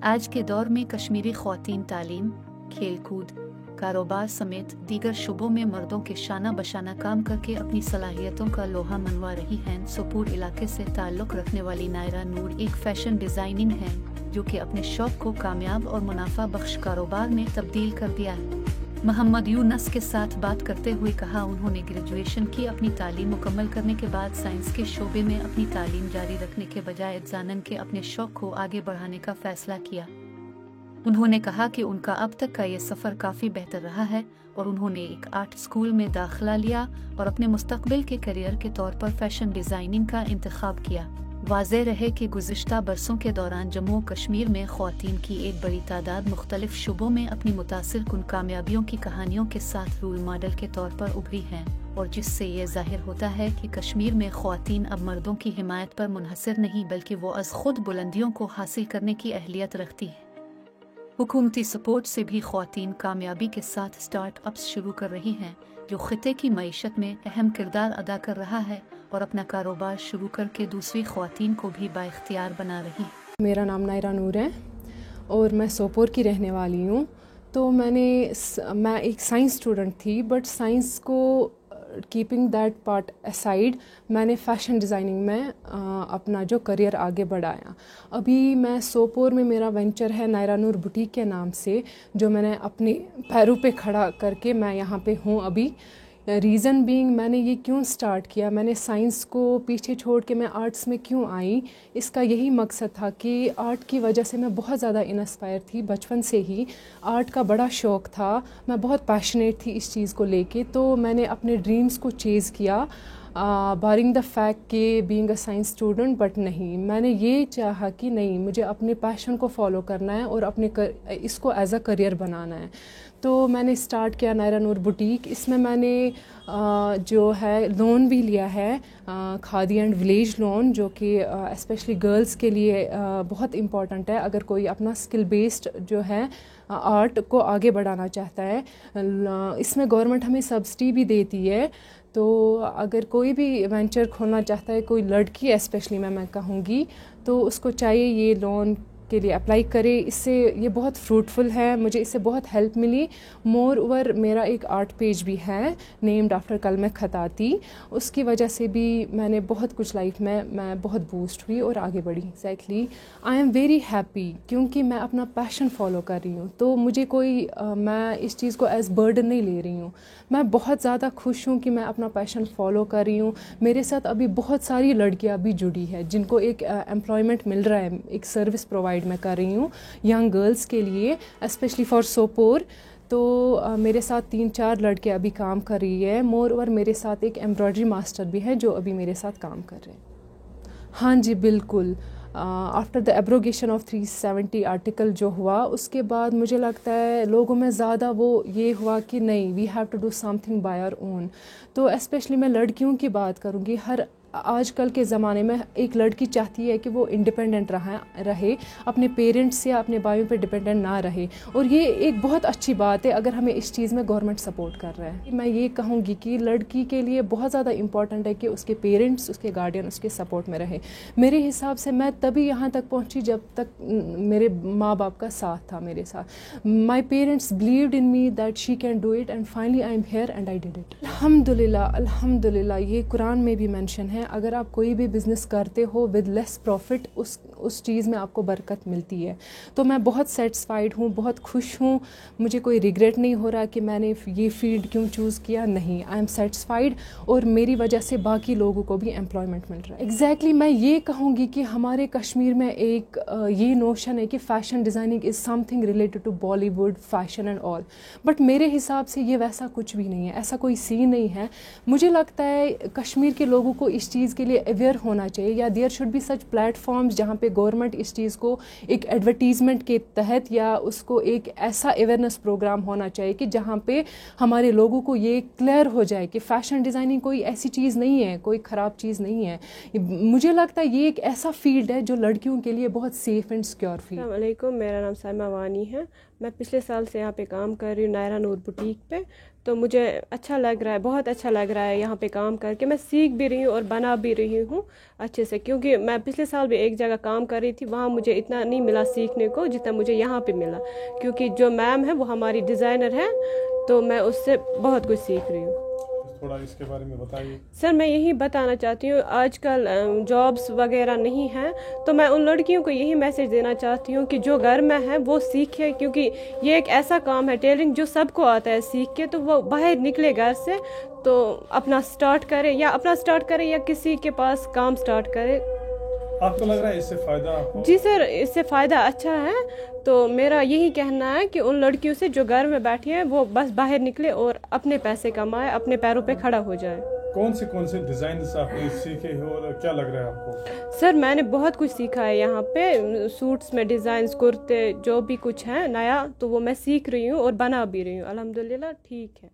आज के दौर में कश्मीरी ख्वातीन तालीम, खेल कूद, कारोबार समेत दीगर शुबों में मर्दों के शाना बशाना काम करके अपनी सलाहियतों का लोहा मनवा रही हैं। सोपोर इलाके से ताल्लुक़ रखने वाली नायरा नूर एक फैशन डिज़ाइनिंग है जो कि अपने शौक़ को कामयाब और मुनाफा बख्श कारोबार में तब्दील कर दिया है। मोहम्मद यूनस के साथ बात करते हुए कहा, उन्होंने ग्रेजुएशन की अपनी तालीम मुकम्मल करने के बाद साइंस के शोबे में अपनी तालीम जारी रखने के बजाय जानन के अपने शौक़ को आगे बढ़ाने का फ़ैसला किया। उन्होंने कहा कि उनका अब तक का ये सफ़र काफ़ी बेहतर रहा है और उन्होंने एक आर्ट स्कूल में दाखिला लिया और अपने मुस्तकबिल के करियर के तौर पर फैशन डिज़ाइनिंग का इंतखाब किया। वाज़ेह रहे कि गुज़िश्ता बरसों के दौरान जम्मू कश्मीर में ख़वातीन की एक बड़ी तादाद मुख्तलिफ शुबों में अपनी मुतासिर कुन कामयाबियों की कहानियों के साथ रोल मॉडल के तौर पर उभरी हैं और जिससे ये ज़ाहिर होता है कि कश्मीर में ख़वातीन अब मर्दों की हिमायत पर मुनहसर नहीं बल्कि वो अज़ खुद बुलंदियों को हासिल करने की अहलियत रखती है। हुकूमती सपोर्ट से भी ख़वातीन कामयाबी के साथ स्टार्टअप्स शुरू कर रही हैं जो ख़ित्ते की मईशत में अहम किरदार अदा कर रहा है और अपना कारोबार शुरू करके दूसरी ख़वातीन को भी बाइख्तियार बना रही है। मेरा नाम नायरा नूर है और मैं सोपोर की रहने वाली हूँ। तो मैं एक साइंस स्टूडेंट थी, बट साइंस को कीपिंग दैट पार्ट असाइड मैंने फ़ैशन डिज़ाइनिंग में अपना जो करियर आगे बढ़ाया। अभी मैं सोपोर में मेरा वेंचर है नायरा नूर बुटीक के नाम से, जो मैंने अपने पैरों पे खड़ा करके मैं यहाँ पे हूँ अभी। रीज़न बीइंग मैंने ये क्यों स्टार्ट किया, मैंने साइंस को पीछे छोड़ के मैं आर्ट्स में क्यों आई, इसका यही मकसद था कि आर्ट की वजह से मैं बहुत ज़्यादा इंस्पायर थी। बचपन से ही आर्ट का बड़ा शौक़ था, मैं बहुत पैशनेट थी इस चीज़ को लेके। तो मैंने अपने ड्रीम्स को चेज़ किया बारिंग द फैक्ट कि being a science student, but नहीं, मैंने ये चाहा कि नहीं, मुझे अपने पैशन को फॉलो करना है और इसको एज अ करियर बनाना है। तो मैंने स्टार्ट किया नायरा नूर बुटीक। इसमें मैंने जो है लोन भी लिया है, खादी एंड विलेज लोन, जो कि स्पेशली गर्ल्स के लिए बहुत इम्पॉर्टेंट है अगर कोई अपना स्किल बेस्ड जो है आर्ट को आगे बढ़ाना चाहता है। इसमें गवर्नमेंट हमें सब्सिडी भी देती है। तो अगर कोई भी वेंचर खोलना चाहता है, कोई लड़की स्पेशली मैं कहूँगी, तो उसको चाहिए ये लोन के लिए अप्लाई करे। इससे ये बहुत फ्रूटफुल है, मुझे इससे बहुत हेल्प मिली। मोर ओवर मेरा एक आर्ट पेज भी है नेम्ड आफ्टर कलमे खताती, उसकी वजह से भी मैंने बहुत कुछ लाइफ में मैं बहुत बूस्ट हुई और आगे बढ़ी। Exactly I am very happy क्योंकि मैं अपना पैशन फॉलो कर रही हूँ। तो मुझे मैं इस चीज़ को एज बर्डन नहीं ले रही हूँ। मैं बहुत ज़्यादा खुश हूँ कि मैं अपना पैशन फॉलो कर रही हूँ। मेरे साथ अभी बहुत सारी लड़कियाँ भी जुड़ी है जिनको एक एम्प्लॉयमेंट मिल रहा है, एक सर्विस प्रोवाइड मैं कर रही हूँ यंग गर्ल्स के लिए, स्पेशली फॉर सोपोर। तो मेरे साथ 3-4 लड़के अभी काम कर रही है। मोर ओवर मेरे साथ एक एम्ब्रॉयडरी मास्टर भी है जो अभी मेरे साथ काम कर रहे हैं। हाँ जी बिल्कुल। After the abrogation of 370 article जो हुआ, उसके बाद मुझे लगता है लोगों में ज़्यादा वो ये हुआ कि नहीं, we have to do something by our own. तो स्पेशली मैं लड़कियों की बात करूँगी। आजकल के ज़माने में एक लड़की चाहती है कि वो इंडिपेंडेंट रहे, अपने पेरेंट्स या अपने भाइयों पे डिपेंडेंट ना रहे, और ये एक बहुत अच्छी बात है अगर हमें इस चीज़ में गवर्नमेंट सपोर्ट कर रहा है। मैं ये कहूँगी कि लड़की के लिए बहुत ज़्यादा इंपॉर्टेंट है कि उसके पेरेंट्स, उसके गार्डियन उसके सपोर्ट में रहे। मेरे हिसाब से मैं तभी यहाँ तक पहुँची जब तक मेरे माँ बाप का साथ था मेरे साथ। My parents believed in me that she can do it and finally I am here and I did it. अल्हम्दुलिल्लाह ये कुरान में भी मेंशन है, अगर आप कोई भी बिज़नेस करते हो विद लेस प्रॉफिट, उस चीज़ में आपको बरकत मिलती है। तो मैं बहुत सेटिस्फाइड हूँ, बहुत खुश हूँ। मुझे कोई रिग्रेट नहीं हो रहा कि मैंने ये फील्ड क्यों चूज़ किया। नहीं, आई एम सेटिस्फाइड और मेरी वजह से बाकी लोगों को भी एम्प्लॉयमेंट मिल रहा है। एग्जैक्टली मैं ये कहूँगी कि हमारे कश्मीर में एक ये नोशन है कि fashion designing is something related to Bollywood fashion and all, but मेरे हिसाब से ये वैसा कुछ भी नहीं है, ऐसा कोई सीन नहीं है। मुझे लगता है कश्मीर के लोगों को इस चीज़ के लिए अवेयर होना चाहिए, या there should be such platforms जहाँ पे गवर्नमेंट इस चीज़ को एक एडवर्टीजमेंट के तहत या उसको एक ऐसा अवेयरनेस प्रोग्राम होना चाहिए कि जहाँ पे हमारे लोगों को ये क्लियर हो जाए कि फ़ैशन डिज़ाइनिंग कोई ऐसी चीज़ नहीं है, कोई ख़राब चीज़ नहीं है। मुझे लगता है ये एक ऐसा फील्ड है जो लड़कियों के लिए बहुत सेफ़ एंड सिक्योर फील्ड। अस्सलाम वालेकुम, मेरा नाम साइमा वानी है। میں پچھلے سال سے یہاں پہ کام کر رہی ہوں نائرہ نور بوٹیک پہ. تو مجھے اچھا لگ رہا ہے, بہت اچھا لگ رہا ہے یہاں پہ کام کر کے. میں سیکھ بھی رہی ہوں اور بنا بھی رہی ہوں اچھے سے, کیونکہ میں پچھلے سال بھی ایک جگہ کام کر رہی تھی, وہاں مجھے اتنا نہیں ملا سیکھنے کو جتنا مجھے یہاں پہ ملا, کیونکہ جو میم ہے وہ ہماری ڈیزائنر ہے, تو میں اس سے بہت کچھ سیکھ رہی ہوں. تھوڑا اس کے بارے میں بتائیے. سر میں یہی بتانا چاہتی ہوں, آج کل جابس وغیرہ نہیں ہیں, تو میں ان لڑکیوں کو یہی میسج دینا چاہتی ہوں کہ جو گھر میں ہے وہ سیکھے, کیونکہ یہ ایک ایسا کام ہے ٹیلرنگ جو سب کو آتا ہے سیکھ کے, تو وہ باہر نکلے گھر سے تو اپنا سٹارٹ کرے یا کسی کے پاس کام سٹارٹ کرے. آپ کو لگ رہا ہے اس سے فائدہ؟ جی سر, اس سے فائدہ اچھا ہے. تو میرا یہی کہنا ہے کہ ان لڑکیوں سے جو گھر میں بیٹھی ہیں وہ بس باہر نکلے اور اپنے پیسے کمائے, اپنے پیروں پہ کھڑا ہو جائے. کون سے ڈیزائنز آپ نے سیکھے ہو اور کیا لگ رہا ہے آپ کو؟ سر میں نے بہت کچھ سیکھا ہے یہاں پہ, سوٹس میں ڈیزائنز, کرتے, جو بھی کچھ ہے نیا, تو وہ میں سیکھ رہی ہوں اور بنا بھی رہی ہوں. الحمدللہ ٹھیک ہے.